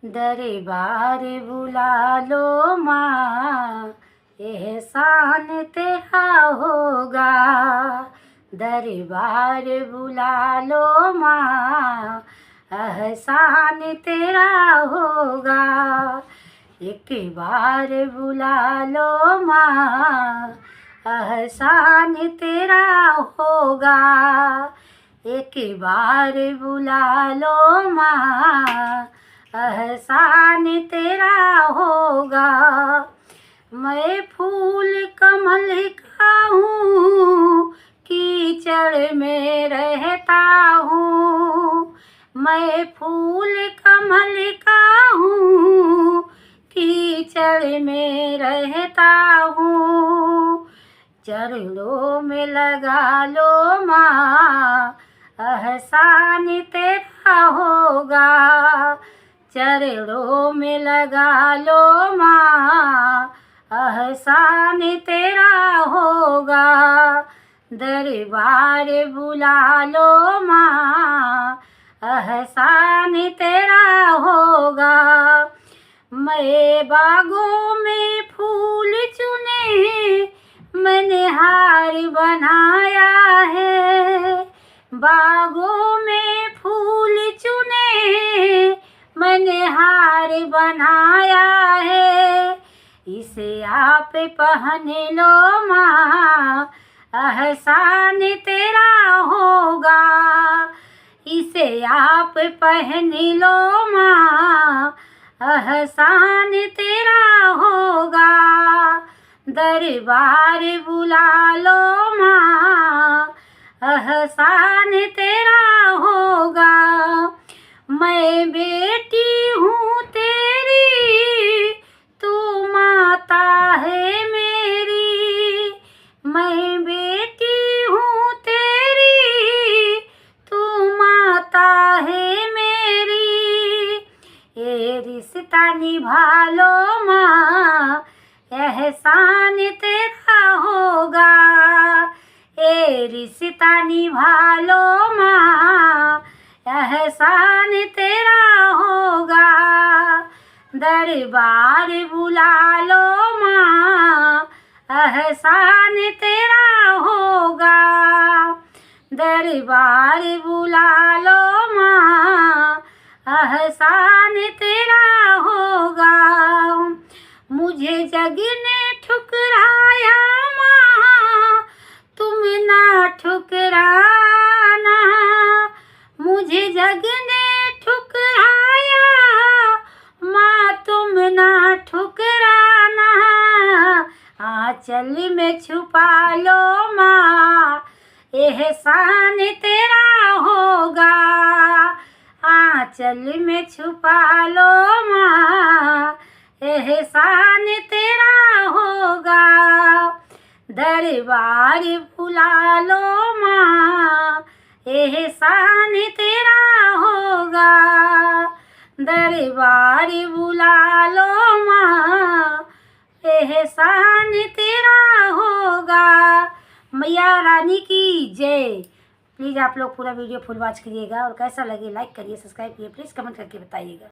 दरबार बुला लो माँ, एहसान तेरा होगा। दरबार बुला लो माँ, एहसान तेरा होगा। एक बार बुला लो माँ, एहसान तेरा होगा। एक बार बुला लो माँ, एहसान तेरा होगा। मैं फूल कमल का हूँ, कीचड़ में रहता हूँ। मैं फूल कमल का हूँ, कीचड़ में रहता हूँ। चरणों में लगा लो माँ, एहसान तेरा होगा। चरणों में लगा लो माँ, एहसान तेरा होगा। दरबार बुला लो माँ, एहसान तेरा होगा। मैं बागों में फूल चुने, मैंने हार बनाया है। बागों में फूल चुने, मैंने हार बनाया है। इसे आप पहन लो माँ, एहसान तेरा होगा। इसे आप पहन लो माँ, एहसान तेरा होगा। दरबार बुला लो माँ, एहसान तेरा होगा। मैं बेटी हूँ तेरी, तू माता है मेरी। मैं बेटी हूँ तेरी, तू माता है मेरी। ये रिश्ता निभा लो माँ, एहसान तेरा होगा। ये रिश्ता निभा लो माँ, एहसान तेरा होगा। दरबार बुला लो माँ, एहसान तेरा होगा। दरबार बुला लो माँ, एहसान तेरा होगा। मुझे जग ने ठुकराया माँ, तुम ना ठुकराना। मुझे जग ने ठुकराया माँ, तुम ना ठुकराना। आंचल में छुपा लो माँ, एहसान तेरा होगा। आंचल में छुपा लो माँ, एहसान तेरा होगा। दरबार बुला लो माँ, एहसान तेरा होगा। दरबार बुला लो माँ, एहसान तेरा होगा। मैया रानी की जय। प्लीज़ आप लोग पूरा वीडियो फुल वॉच करिएगा और कैसा लगे लाइक करिए, सब्सक्राइब करिए, प्लीज़ कमेंट करके बताइएगा।